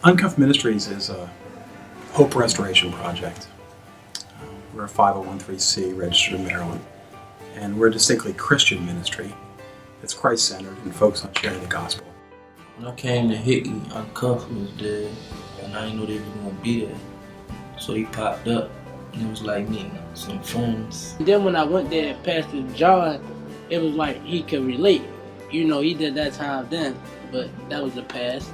unCUFFED Ministries is a hope restoration project. We're a 501(c) registered in Maryland, and we're a distinctly Christian ministry that's Christ-centered and focused on sharing the gospel. When I came to Hickey, unCUFFED was there, and I didn't know they were going to be there. So he popped up, and it was like meeting some friends. Then when I went there, Pastor John, it was like he could relate. You know, he did that time then, but that was the past.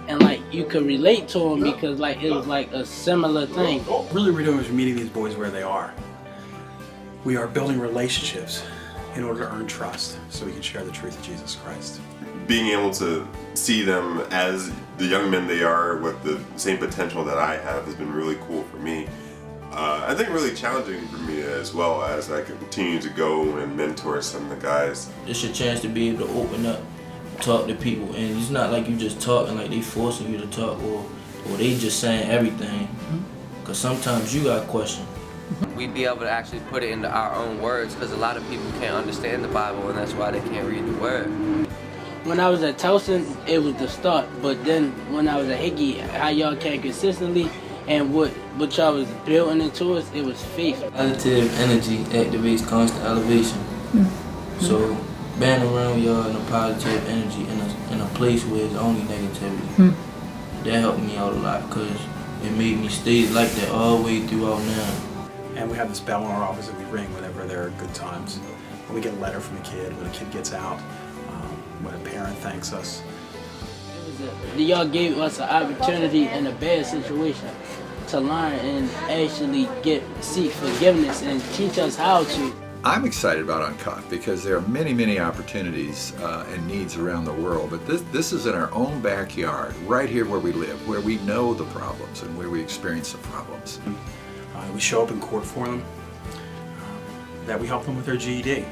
And like you could relate to him because like it was like a similar thing. Really we're doing is meeting these boys where they are. We are building relationships in order to earn trust so we can share the truth of Jesus Christ. Being able to see them as the young men they are with the same potential that I have has been really cool for me. I think really challenging for me as well as I continue to go and mentor some of the guys. It's your chance to be able to open up, talk to people, and it's not like you just talking like they forcing you to talk or they just saying everything. Because sometimes you got questions. We'd be able to actually put it into our own words because a lot of people can't understand the Bible and that's why they can't read the word. When I was at Towson, it was the start, but then when I was at Hickey, how y'all came consistently and what y'all was building into us, it was faith. Positive energy activates constant elevation. So being around y'all in a positive energy in a place where it's only negativity, that helped me out a lot because it made me stay like that all the way throughout now. And we have this bell in our office that we ring whenever there are good times. When we get a letter from a kid, when a kid gets out, when a parent thanks us. Y'all gave us an opportunity in a bad situation to learn and actually seek forgiveness and teach us how to. I'm excited about unCUFFED because there are many, many opportunities and needs around the world, but this is in our own backyard, right here where we live, where we know the problems and where we experience the problems. We show up in court for them, that we help them with their GED.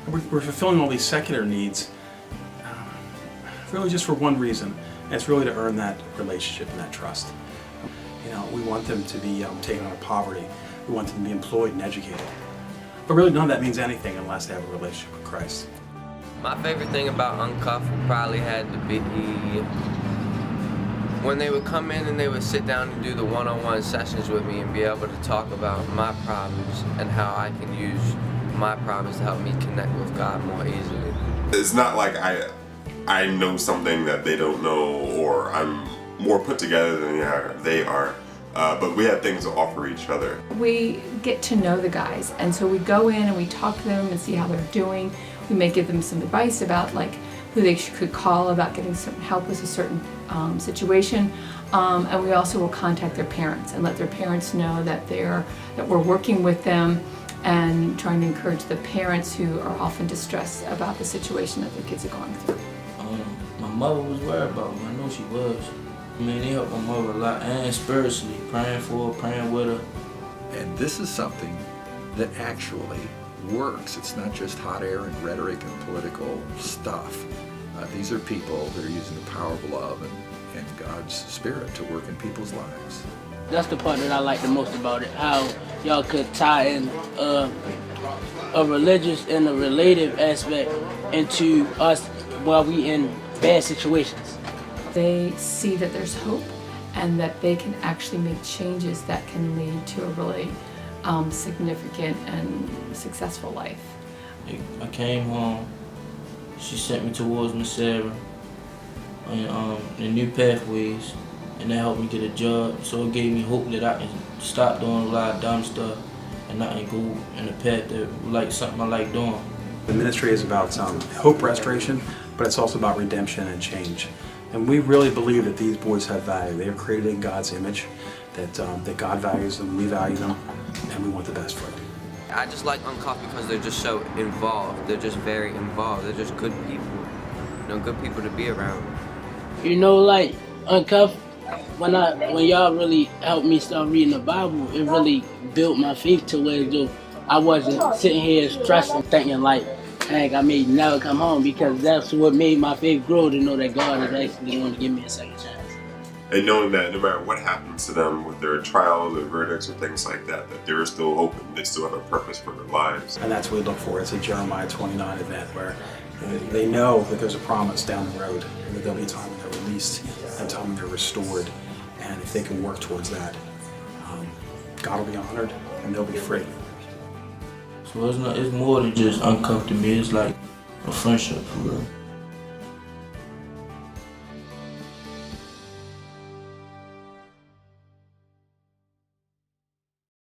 And we're fulfilling all these secular needs really just for one reason, and it's really to earn that relationship and that trust. You know, we want them to be taken out of poverty. We want them to be employed and educated. But really none of that means anything unless they have a relationship with Christ. My favorite thing about unCUFFED probably had to be when they would come in and they would sit down and do the one-on-one sessions with me and be able to talk about my problems and how I can use my problems to help me connect with God more easily. It's not like I know something that they don't know or I'm more put together than they are. But we have things to offer each other. We get to know the guys, and so we go in and we talk to them and see how they're doing. We may give them some advice about like who they could call about getting some help with a certain situation, and we also will contact their parents and let their parents know that we're working with them and trying to encourage the parents who are often distressed about the situation that their kids are going through. My mother was worried about me. I know she was. I mean, they helped my mother a lot, and spiritually, praying for her, praying with her. And this is something that actually works. It's not just hot air and rhetoric and political stuff. These are people that are using the power of love and God's Spirit to work in people's lives. That's the part that I like the most about it, how y'all could tie in a religious and a relative aspect into us while we in bad situations. They see that there's hope and that they can actually make changes that can lead to a really significant and successful life. I came home, she sent me towards Miss Sarah and the New Pathways, and that helped me get a job. So it gave me hope that I can stop doing a lot of dumb stuff and not go in the path that like something I like doing. The ministry is about hope restoration, but it's also about redemption and change. And we really believe that these boys have value. They are created in God's image, that God values them, we value them, and we want the best for them. I just like unCUFFED because they're just so involved. They're just very involved. They're just good people. You know, good people to be around. You know, like unCUFFED, when y'all really helped me start reading the Bible, it really built my faith to where though I wasn't sitting here stressing, thinking like, dang, I may never come home, because that's what made my faith grow, to know that God is actually going to give me a second chance. And knowing that no matter what happens to them with their trials or verdicts or things like that, that there is still hope and they still have a purpose for their lives. And that's what we look for. It's a Jeremiah 29 event where they know that there's a promise down the road and that there'll be a time when they're released and a time when they're restored And if they can work towards that, God will be honored and they'll be free. So it's more than just uncuffed to me. It's like a friendship for real.